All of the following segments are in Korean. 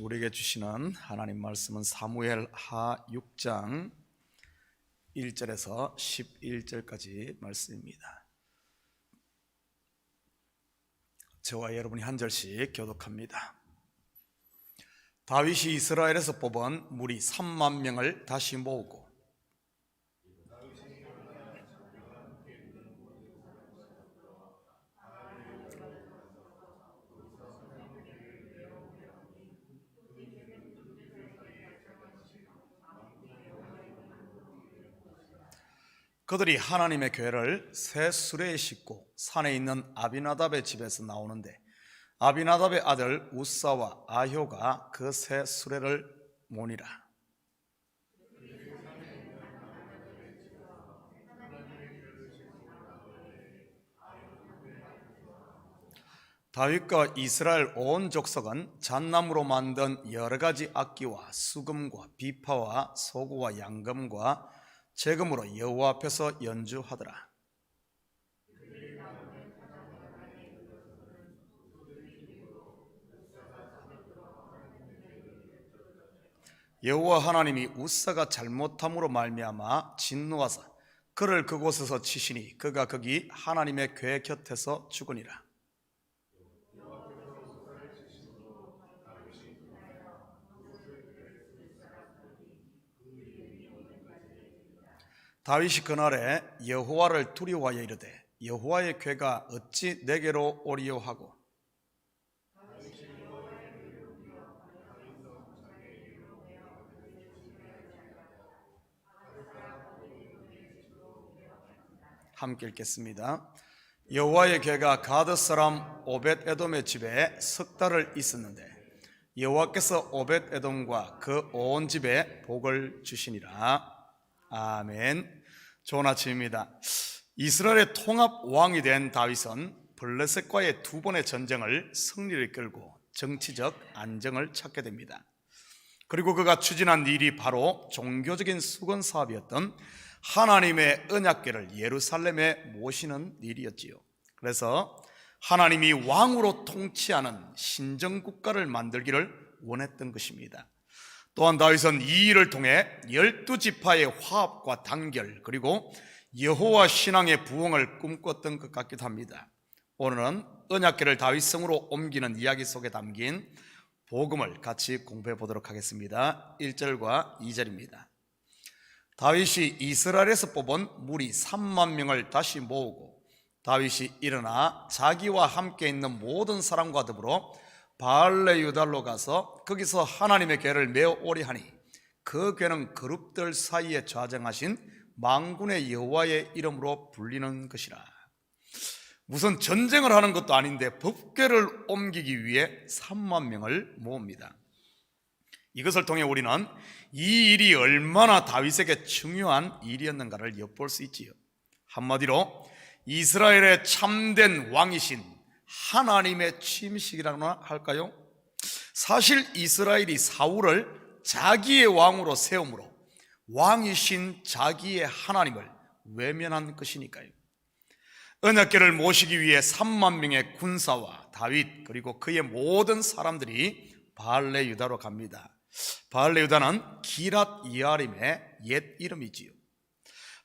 우리에게 주시는 하나님 말씀은 사무엘하 6장 1절에서 11절까지 말씀입니다. 저와 여러분이 한 절씩 교독합니다. 다윗이 이스라엘에서 뽑은 무리 3만 명을 다시 모으고 그들이 하나님의 궤를 새 수레에 싣고 산에 있는 아비나답의 집에서 나오는데 아비나답의 아들 우사와 아효가 그 새 수레를 모니라. 다윗과 이스라엘 온 족속은 잣나무로 만든 여러 가지 악기와 수금과 비파와 소구와 양금과 재금으로 여호와 앞에서 연주하더라. 여호와 하나님이 우사가 잘못함으로 말미암아 진노하사 그를 그곳에서 치시니 그가 거기 하나님의 궤 곁에서 죽으니라. 다윗이 그날에 여호와를 두려워하여 이르되 여호와의 궤가 어찌 내게로 오리요 하고 함께 읽겠습니다. 여호와의 궤가 가드 사람 오벳에돔의 집에 석 달을 있었는데 여호와께서 오벳에돔과 그 온 집에 복을 주시니라. 아멘. 좋은 아침입니다. 이스라엘의 통합 왕이 된 다윗은 블레셋과의 두 번의 전쟁을 승리를 끌고 정치적 안정을 찾게 됩니다. 그리고 그가 추진한 일이 바로 종교적인 수건 사업이었던 하나님의 언약궤를 예루살렘에 모시는 일이었지요. 그래서 하나님이 왕으로 통치하는 신정국가를 만들기를 원했던 것입니다. 또한 다윗은 이 일을 통해 12지파의 화합과 단결 그리고 여호와 신앙의 부흥을 꿈꿨던 것 같기도 합니다. 오늘은 언약궤를 다윗성으로 옮기는 이야기 속에 담긴 복음을 같이 공부해 보도록 하겠습니다. 1절과 2절입니다. 다윗이 이스라엘에서 뽑은 무리 3만 명을 다시 모으고 다윗이 일어나 자기와 함께 있는 모든 사람과 더불어 바알레 유달로 가서 거기서 하나님의 궤를 메어 오리 하니 그 궤는 그룹들 사이에 좌정하신 만군의 여호와의 이름으로 불리는 것이라. 무슨 전쟁을 하는 것도 아닌데 법궤를 옮기기 위해 3만 명을 모읍니다. 이것을 통해 우리는 이 일이 얼마나 다윗에게 중요한 일이었는가를 엿볼 수 있지요. 한마디로 이스라엘의 참된 왕이신 하나님의 취임식이라고나 할까요? 사실 이스라엘이 사울을 자기의 왕으로 세움으로 왕이신 자기의 하나님을 외면한 것이니까요. 언약궤를 모시기 위해 3만 명의 군사와 다윗 그리고 그의 모든 사람들이 바알레 유다로 갑니다. 바알레 유다는 기랏 이아림의 옛 이름이지요.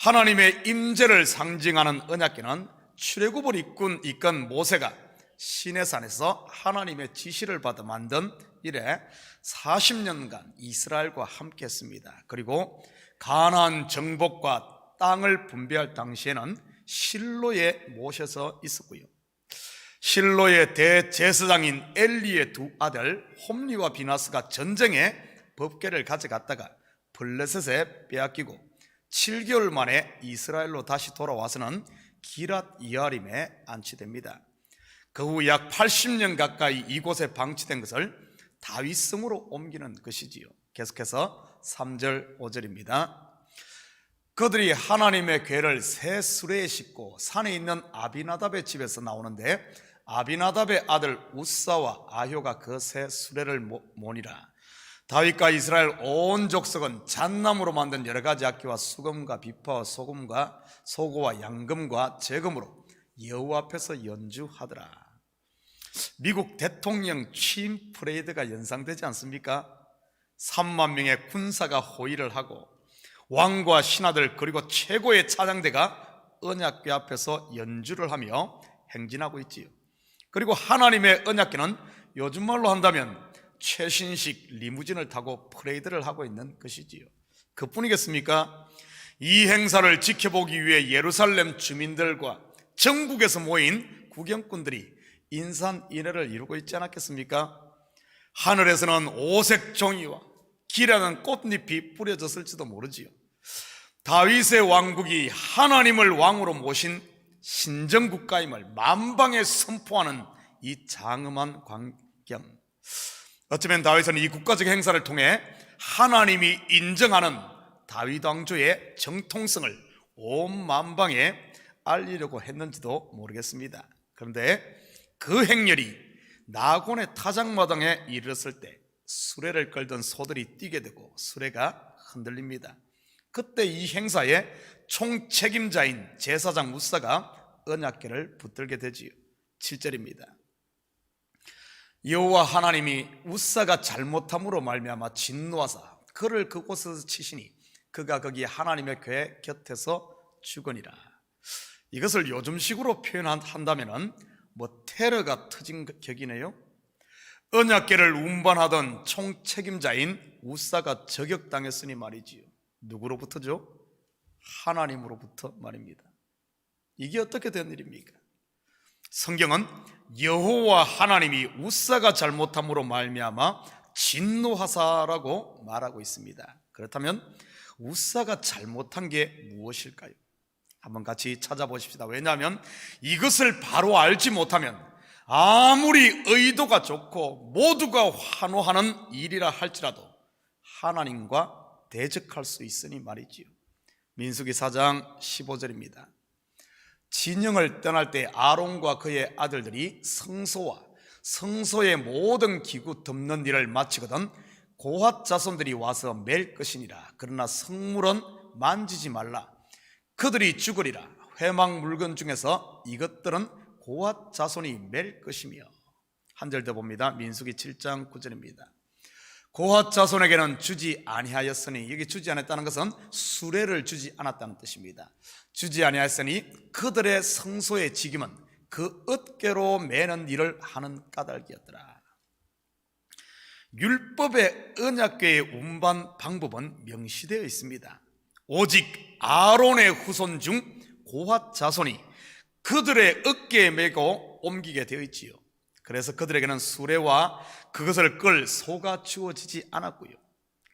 하나님의 임재를 상징하는 언약궤는 출애굽을 이끈 모세가 시내산에서 하나님의 지시를 받아 만든 이래 40년간 이스라엘과 함께 했습니다. 그리고 가나안 정복과 땅을 분배할 당시에는 실로에 모셔서 있었고요. 실로의 대제사장인 엘리의 두 아들 홈리와 비나스가 전쟁에 법궤를 가져갔다가 블레셋에 빼앗기고 7개월 만에 이스라엘로 다시 돌아와서는 기랏 이아림에 안치됩니다. 그 후 약 80년 가까이 이곳에 방치된 것을 다윗성으로 옮기는 것이지요. 계속해서 3절 5절입니다. 그들이 하나님의 궤를 새 수레에 싣고 산에 있는 아비나답의 집에서 나오는데 아비나답의 아들 우사와 아효가 그 새 수레를 모니라. 다윗과 이스라엘 온 족속은 잣나무로 만든 여러 가지 악기와 수금과 비파와 소구와 양금과 재금으로 여호와 앞에서 연주하더라. 미국 대통령 취임 퍼레이드가 연상되지 않습니까? 3만 명의 군사가 호위를 하고 왕과 신하들 그리고 최고의 차장대가 언약궤 앞에서 연주를 하며 행진하고 있지요. 그리고 하나님의 언약궤는 요즘 말로 한다면 최신식 리무진을 타고 퍼레이드를 하고 있는 것이지요. 그뿐이겠습니까? 이 행사를 지켜보기 위해 예루살렘 주민들과 전국에서 모인 구경꾼들이 인산인해를 이루고 있지 않았겠습니까? 하늘에서는 오색 종이와 기라는 꽃잎이 뿌려졌을지도 모르지요. 다윗의 왕국이 하나님을 왕으로 모신 신정국가임을 만방에 선포하는 이 장엄한 광경, 어쩌면 다윗은 이 국가적 행사를 통해 하나님이 인정하는 다윗 왕조의 정통성을 온 만방에 알리려고 했는지도 모르겠습니다. 그런데 그 행렬이 나곤의 타작마당에 이르렀을 때 수레를 끌던 소들이 뛰게 되고 수레가 흔들립니다. 그때 이 행사의 총책임자인 제사장 우사가 언약궤를 붙들게 되지요. 7절입니다. 여호와 하나님이 우사가 잘못함으로 말미암아 진노하사 그를 그곳에서 치시니 그가 거기 하나님의 궤 곁에서 죽으니라. 이것을 요즘식으로 표현한다면 테러가 터진 격이네요. 언약궤를 운반하던 총책임자인 우사가 저격당했으니 말이지요. 누구로부터죠? 하나님으로부터 말입니다. 이게 어떻게 된 일입니까? 성경은 여호와 하나님이 우사가 잘못함으로 말미암아 진노하사라고 말하고 있습니다. 그렇다면 우사가 잘못한 게 무엇일까요? 한번 같이 찾아보십시다. 왜냐하면 이것을 바로 알지 못하면 아무리 의도가 좋고 모두가 환호하는 일이라 할지라도 하나님과 대적할 수 있으니 말이지요. 민수기 4장 15절입니다. 진영을 떠날 때 아론과 그의 아들들이 성소와 성소의 모든 기구 덮는 일을 마치거든 고핫 자손들이 와서 맬 것이니라. 그러나 성물은 만지지 말라. 그들이 죽으리라. 회막 물건 중에서 이것들은 고핫 자손이 맬 것이며. 한 절 더 봅니다. 민수기 7장 9절입니다. 고핫 자손에게는 주지 아니하였으니, 여기 주지 않았다는 것은 수레를 주지 않았다는 뜻입니다. 주지 아니하였으니 그들의 성소의 직임은 그 어깨로 매는 일을 하는 까닭이었더라. 율법의 언약궤의 운반 방법은 명시되어 있습니다. 오직 아론의 후손 중 고핫 자손이 그들의 어깨에 메고 옮기게 되어 있지요. 그래서 그들에게는 수레와 그것을 끌 소가 주어지지 않았고요.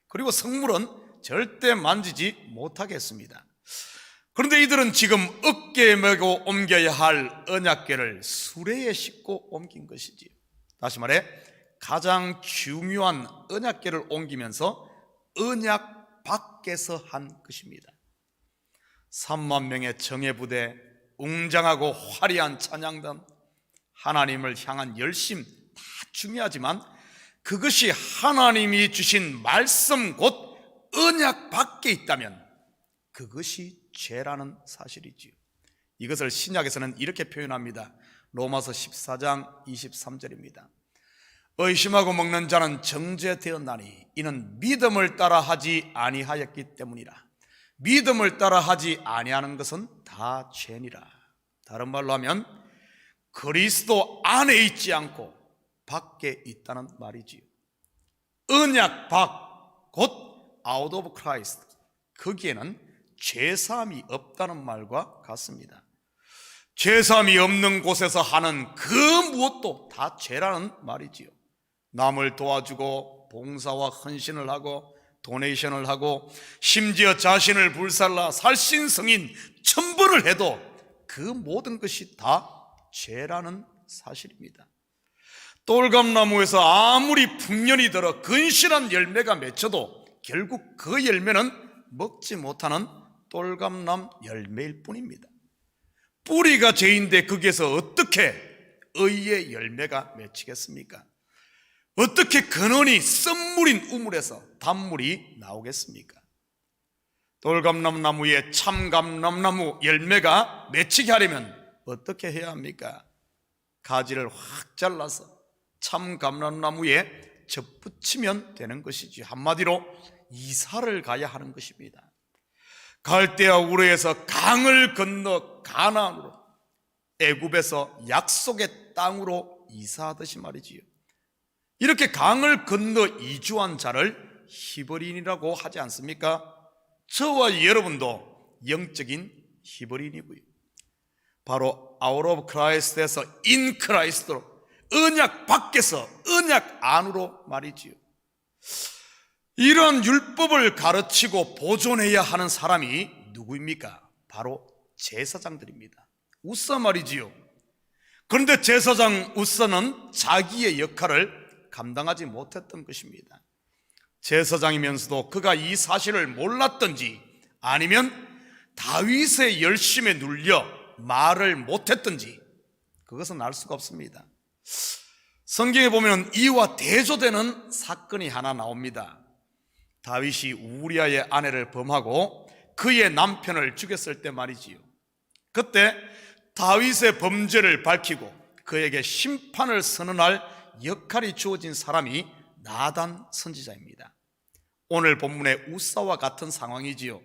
그리고 성물은 절대 만지지 못하게 했습니다. 그런데 이들은 지금 어깨에 메고 옮겨야 할 언약궤를 수레에 싣고 옮긴 것이지요. 다시 말해 가장 중요한 언약궤를 옮기면서 언약 밖에서 한 것입니다. 3만 명의 정예부대, 웅장하고 화려한 찬양단, 하나님을 향한 열심 다 중요하지만 그것이 하나님이 주신 말씀 곧 언약 밖에 있다면 그것이 죄라는 사실이지요. 이것을 신약에서는 이렇게 표현합니다. 로마서 14장 23절입니다. 의심하고 먹는 자는 정죄되었나니 이는 믿음을 따라 하지 아니하였기 때문이라. 믿음을 따라 하지 아니하는 것은 다 죄니라. 다른 말로 하면 그리스도 안에 있지 않고 밖에 있다는 말이지요. 언약 밖, 곧 out of Christ, 거기에는 죄사함이 없다는 말과 같습니다. 죄사함이 없는 곳에서 하는 그 무엇도 다 죄라는 말이지요. 남을 도와주고 봉사와 헌신을 하고 도네이션을 하고 심지어 자신을 불살라 살신성인 천벌을 해도 그 모든 것이 다 죄라는 사실입니다. 똘감나무에서 아무리 풍년이 들어 근실한 열매가 맺혀도 결국 그 열매는 먹지 못하는 똘감남 열매일 뿐입니다. 뿌리가 죄인데 거기에서 어떻게 의의 열매가 맺히겠습니까? 어떻게 근원이 쓴물인 우물에서 단물이 나오겠습니까? 돌감람나무에 참감람나무 열매가 맺히게 하려면 어떻게 해야 합니까? 가지를 확 잘라서 참 감람나무에 접붙이면 되는 것이지, 한마디로 이사를 가야 하는 것입니다. 갈대아 우르에서 강을 건너 가나안으로, 애굽에서 약속의 땅으로 이사하듯이 말이지요. 이렇게 강을 건너 이주한 자를 히브리인이라고 하지 않습니까? 저와 여러분도 영적인 히브리인이고요. 바로 아웃 오브 크라이스트에서 인 크라이스트로, 언약 밖에서 언약 안으로 말이지요. 이런 율법을 가르치고 보존해야 하는 사람이 누구입니까? 바로 제사장들입니다. 우사 말이지요. 그런데 제사장 우사는 자기의 역할을 감당하지 못했던 것입니다. 제사장이면서도 그가 이 사실을 몰랐던지, 아니면 다윗의 열심에 눌려 말을 못했던지, 그것은 알 수가 없습니다. 성경에 보면 이와 대조되는 사건이 하나 나옵니다. 다윗이 우리아의 아내를 범하고 그의 남편을 죽였을 때 말이지요. 그때 다윗의 범죄를 밝히고 그에게 심판을 선언할 역할이 주어진 사람이 나단 선지자입니다. 오늘 본문의 우사와 같은 상황이지요.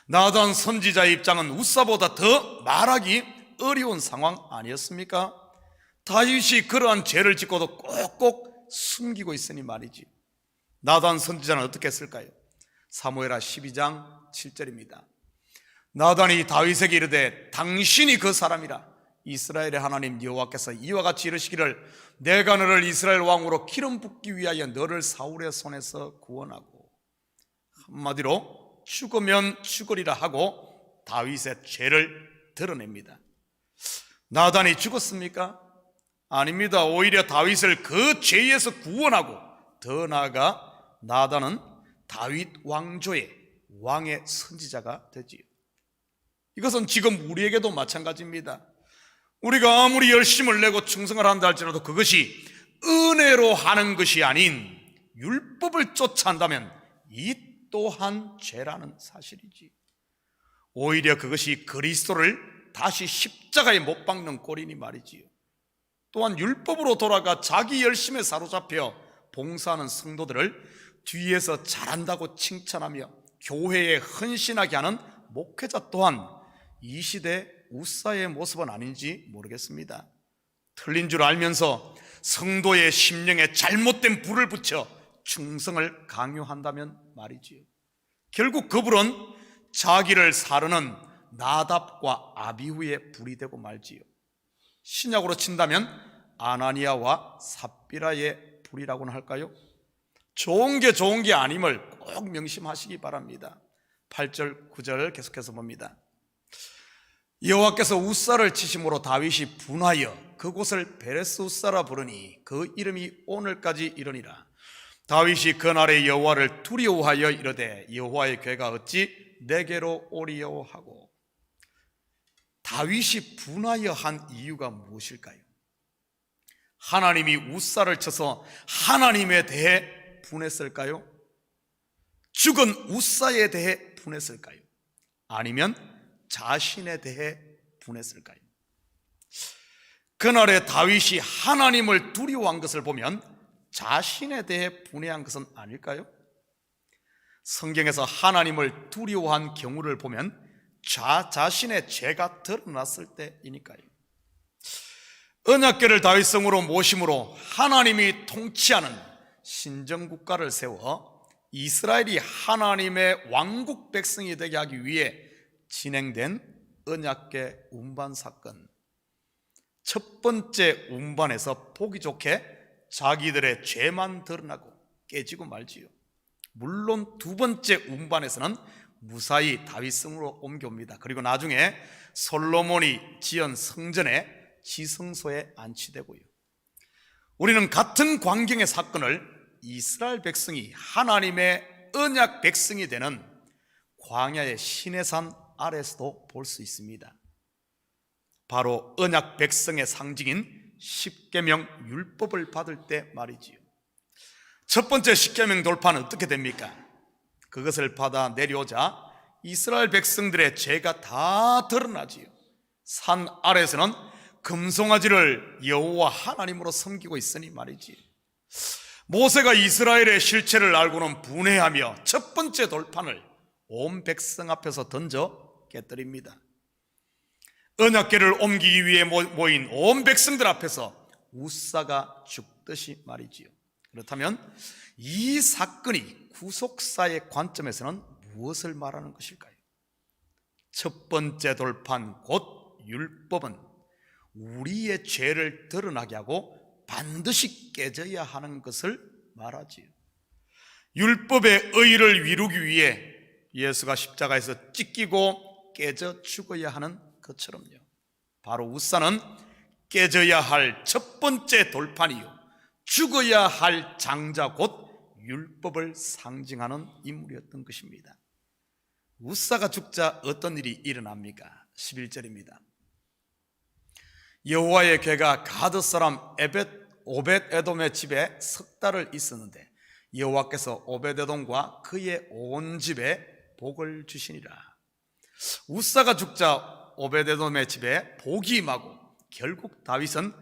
나단 선지자의 입장은 우사보다 더 말하기 어려운 상황 아니었습니까? 다윗이 그러한 죄를 짓고도 꼭꼭 숨기고 있으니 말이지. 나단 선지자는 어떻게 했을까요? 사무엘하 12장 7절입니다. 나단이 다윗에게 이르되 당신이 그 사람이라. 이스라엘의 하나님 여호와께서 이와 같이 이르시기를 내가 너를 이스라엘 왕으로 기름 붓기 위하여 너를 사울의 손에서 구원하고, 한마디로 죽으면 죽으리라 하고 다윗의 죄를 드러냅니다. 나단이 죽었습니까? 아닙니다. 오히려 다윗을 그 죄에서 구원하고, 더 나아가 나단은 다윗 왕조의 왕의 선지자가 되지요. 이것은 지금 우리에게도 마찬가지입니다. 우리가 아무리 열심을 내고 충성을 한다 할지라도 그것이 은혜로 하는 것이 아닌 율법을 쫓아 한다면 이 또한 죄라는 사실이지. 오히려 그것이 그리스도를 다시 십자가에 못 박는 꼴이니 말이지요. 또한 율법으로 돌아가 자기 열심에 사로잡혀 봉사하는 성도들을 뒤에서 잘한다고 칭찬하며 교회에 헌신하게 하는 목회자 또한 이 시대 우사의 모습은 아닌지 모르겠습니다. 틀린 줄 알면서 성도의 심령에 잘못된 불을 붙여 충성을 강요한다면 말이지요. 결국 그 불은 자기를 사르는 나답과 아비후의 불이 되고 말지요. 신약으로 친다면 아나니아와 삽비라의 불이라고는 할까요? 좋은 게 아님을 꼭 명심하시기 바랍니다. 8절 9절 계속해서 봅니다. 여호와께서 우사를 치심으로 다윗이 분하여 그곳을 베레스 우사라 부르니 그 이름이 오늘까지 이르니라. 다윗이 그날에 여호와를 두려워하여 이르되 여호와의 괴가 어찌 내게로 오리요 하고. 다윗이 분하여 한 이유가 무엇일까요? 하나님이 우사를 쳐서 하나님에 대해 분했을까요? 죽은 우사에 대해 분했을까요? 아니면 자신에 대해 분했을까요? 그날에 다윗이 하나님을 두려워한 것을 보면 자신에 대해 분해한 것은 아닐까요? 성경에서 하나님을 두려워한 경우를 보면 자신의 죄가 드러났을 때이니까요. 언약궤를 다윗성으로 모심으로 하나님이 통치하는 신정국가를 세워 이스라엘이 하나님의 왕국 백성이 되게 하기 위해 진행된 언약궤 운반 사건. 첫 번째 운반에서 보기 좋게 자기들의 죄만 드러나고 깨지고 말지요. 물론 두 번째 운반에서는 무사히 다윗성으로 옮겨옵니다. 그리고 나중에 솔로몬이 지은 성전의 지성소에 안치되고요. 우리는 같은 광경의 사건을 이스라엘 백성이 하나님의 언약 백성이 되는 광야의 시내산 아래서도 볼 수 있습니다. 바로 언약 백성의 상징인 십계명 율법을 받을 때 말이지요. 첫 번째 십계명 돌파는 어떻게 됩니까? 그것을 받아 내려오자 이스라엘 백성들의 죄가 다 드러나지요. 산 아래에서는 금송아지를 여호와 하나님으로 섬기고 있으니 말이지. 모세가 이스라엘의 실체를 알고는 분해하며 첫 번째 돌판을 온 백성 앞에서 던져 깨뜨립니다. 언약궤를 옮기기 위해 모인 온 백성들 앞에서 우사가 죽듯이 말이지요. 그렇다면 이 사건이 구속사의 관점에서는 무엇을 말하는 것일까요? 첫 번째 돌판 곧 율법은 우리의 죄를 드러나게 하고 반드시 깨져야 하는 것을 말하지요. 율법의 의를 이루기 위해 예수가 십자가에서 찢기고 깨져 죽어야 하는 것처럼요. 바로 우사는 깨져야 할 첫 번째 돌판이요, 죽어야 할 장자 곧 율법을 상징하는 인물이었던 것입니다. 우사가 죽자 어떤 일이 일어납니까? 11절입니다. 여호와의 궤가 가드 사람 오벳 에돔의 집에 석 달을 있었는데 여호와께서 오벳 에돔과 그의 온 집에 복을 주시니라. 우사가 죽자 오벳 에돔의 집에 복이 임하고 결국 다윗은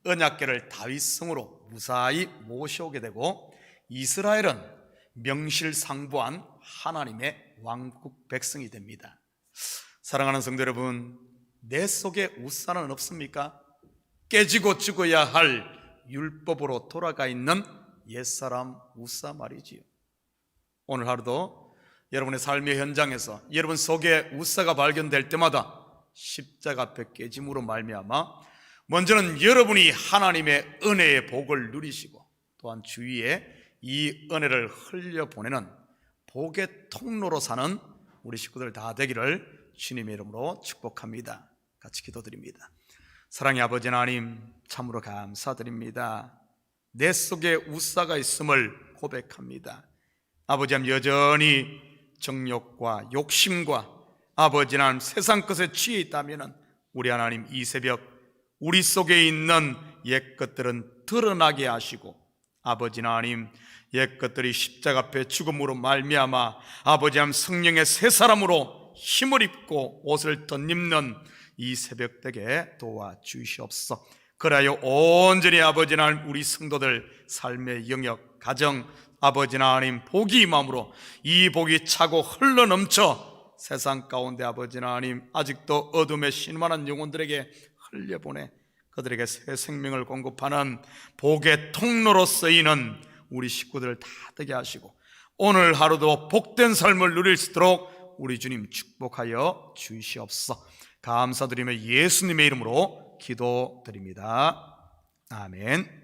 언약궤를 다윗성으로 무사히 모셔오게 되고 이스라엘은 명실상부한 하나님의 왕국 백성이 됩니다. 사랑하는 성도 여러분, 내 속에 우사는 없습니까? 깨지고 죽어야 할 율법으로 돌아가 있는 옛사람 우사 말이지요. 오늘 하루도 여러분의 삶의 현장에서 여러분 속에 우사가 발견될 때마다 십자가 앞에 깨짐으로 말미암아 먼저는 여러분이 하나님의 은혜의 복을 누리시고 또한 주위에 이 은혜를 흘려보내는 복의 통로로 사는 우리 식구들 다 되기를 주님의 이름으로 축복합니다. 같이 기도드립니다. 사랑의 아버지 하나님, 참으로 감사드립니다. 내 속에 우사가 있음을 고백합니다. 아버지 하나님, 여전히 정욕과 욕심과 아버지 하나님 세상 것에 취해 있다면 우리 하나님 이 새벽 우리 속에 있는 옛것들은 드러나게 하시고 아버지 하나님 옛것들이 십자가 앞에 죽음으로 말미암아 아버지 하나님 성령의 새 사람으로 힘을 입고 옷을 덧입는 이 새벽되게 도와주시옵소서. 그래야 온전히 아버지 하나님 우리 성도들 삶의 영역 가정 아버지 하나님 복이 임함으로 이 복이 차고 흘러넘쳐 세상 가운데 아버지 하나님 아직도 어둠에 신만한 영혼들에게 흘려보내 그들에게 새 생명을 공급하는 복의 통로로 쓰이는 우리 식구들을 다 되게 하시고 오늘 하루도 복된 삶을 누릴 수 있도록 우리 주님 축복하여 주시옵소서. 감사드리며 예수님의 이름으로 기도드립니다. 아멘.